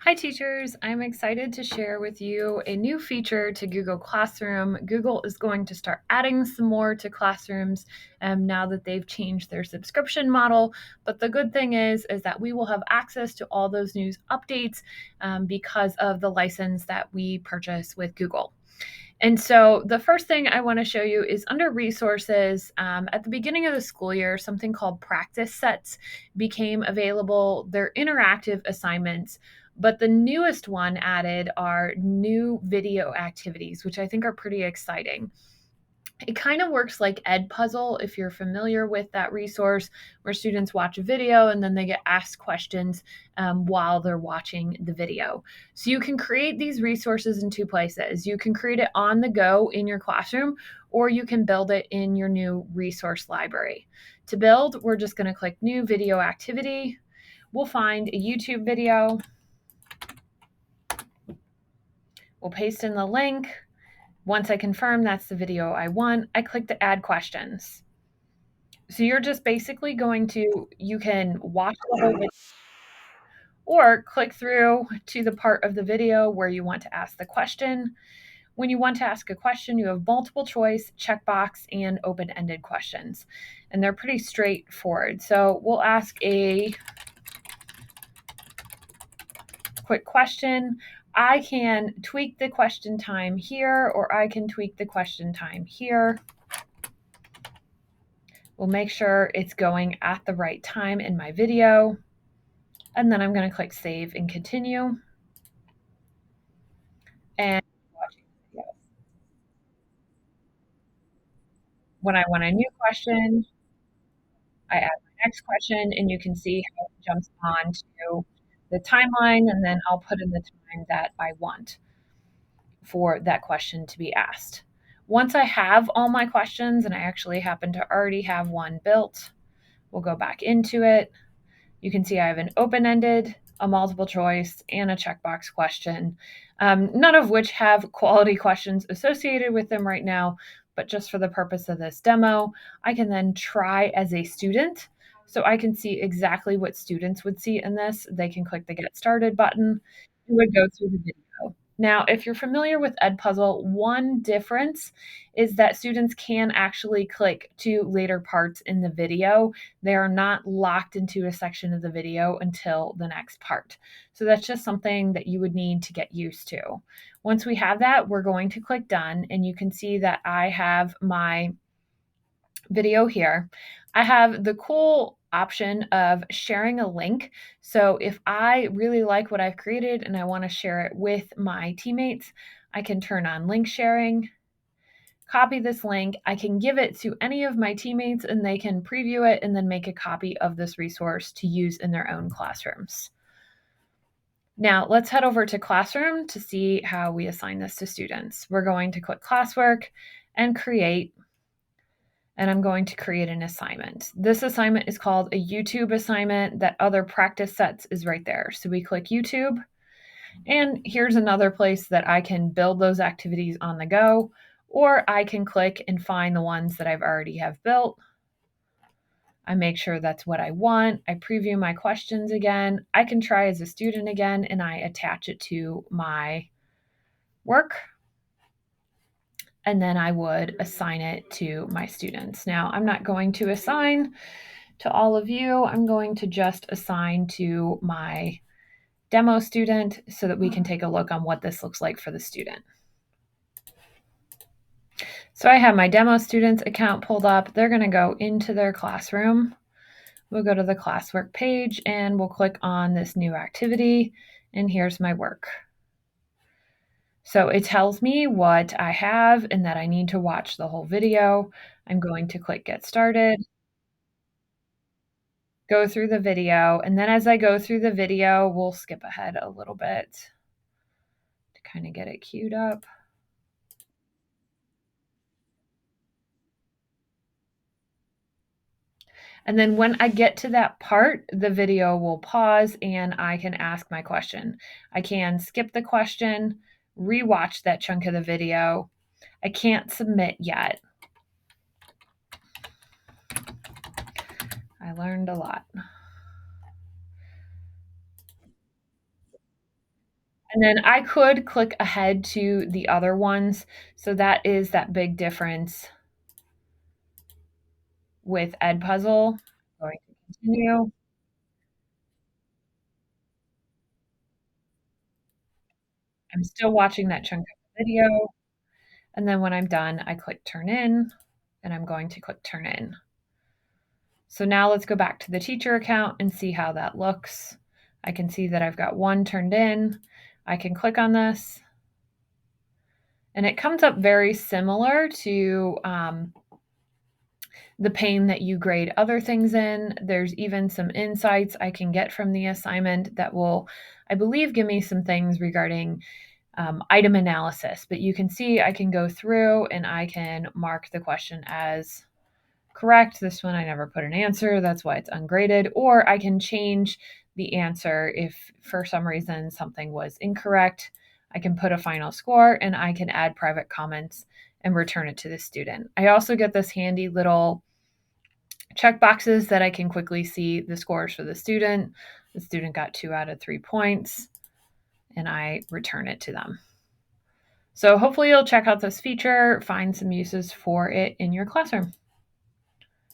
Hi, teachers. I'm excited to share with you a new feature to Google Classroom. Google is going to start adding some more to classrooms now that they've changed their subscription model. But the good thing is that we will have access to all those news updates because of the license that we purchase with Google. And so the first thing I want to show you is under resources. At the beginning of the school year, something called practice sets became available. They're interactive assignments, but the newest one added are new video activities, which I think are pretty exciting. It kind of works like Edpuzzle, if you're familiar with that resource, where students watch a video and then they get asked questions while they're watching the video. So you can create these resources in two places. You can create it on the go in your classroom, or you can build it in your new resource library. To build, we're just going to click New Video Activity. We'll find a YouTube video. We'll paste in the link. Once I confirm that's the video I want, I click to add questions. So you're just basically going to, you can watch the whole video or click through to the part of the video where you want to ask the question. When you want to ask a question, you have multiple choice, checkbox, and open-ended questions. And they're pretty straightforward. So we'll ask a quick question. I can tweak the question time here, or I can tweak the question time here. We'll make sure it's going at the right time in my video. And then I'm going to click save and continue. And when I want a new question, I add my next question, and you can see how it jumps on to the timeline, and then I'll put in the time that I want for that question to be asked. Once I have all my questions, and I actually happen to already have one built, we'll go back into it. You can see I have an open-ended, a multiple choice, and a checkbox question, none of which have quality questions associated with them right now, but just for the purpose of this demo, I can then try as a student. So I can see exactly what students would see in this. They can click the Get Started button. It would go through the video. Now, if you're familiar with Edpuzzle, one difference is that students can actually click to later parts in the video. They are not locked into a section of the video until the next part. So that's just something that you would need to get used to. Once we have that, we're going to click done, and you can see that I have my video here. I have the cool option of sharing a link. So if I really like what I've created and I want to share it with my teammates, I can turn on link sharing, copy this link. I can give it to any of my teammates and they can preview it and then make a copy of this resource to use in their own classrooms. Now let's head over to Classroom to see how we assign this to students. We're going to click Classwork and Create, and I'm going to create an assignment. This assignment is called a YouTube assignment. That other practice sets is right there. So we click YouTube, and here's another place that I can build those activities on the go, or I can click and find the ones that I've already have built. I make sure that's what I want. I preview my questions again. I can try as a student again, and I attach it to my work. And then I would assign it to my students. Now, I'm not going to assign to all of you. I'm going to just assign to my demo student so that we can take a look on what this looks like for the student. So I have my demo students account pulled up. They're going to go into their classroom. We'll go to the classwork page and we'll click on this new activity, and here's my work. So it tells me what I have and that I need to watch the whole video. I'm going to click Get Started, go through the video, and then as I go through the video, we'll skip ahead a little bit to kind of get it queued up. And then when I get to that part, the video will pause and I can ask my question. I can skip the question, rewatch that chunk of the video. I can't submit yet. I learned a lot. And then I could click ahead to the other ones. So that is that big difference with Edpuzzle. Going to continue. I'm still watching that chunk of the video. And then when I'm done, I click turn in and I'm going to click turn in. So now let's go back to the teacher account and see how that looks. I can see that I've got one turned in. I can click on this and it comes up very similar to the pane that you grade other things in. There's even some insights I can get from the assignment that will, I believe, give me some things regarding item analysis. But you can see I can go through and I can mark the question as correct. This one I never put an answer, that's why it's ungraded. Or I can change the answer if for some reason something was incorrect. I can put a final score and I can add private comments and return it to the student. I also get this handy little check boxes that I can quickly see the scores for the student. The student got 2 out of 3 points, and I return it to them. So hopefully you'll check out this feature, find some uses for it in your classroom.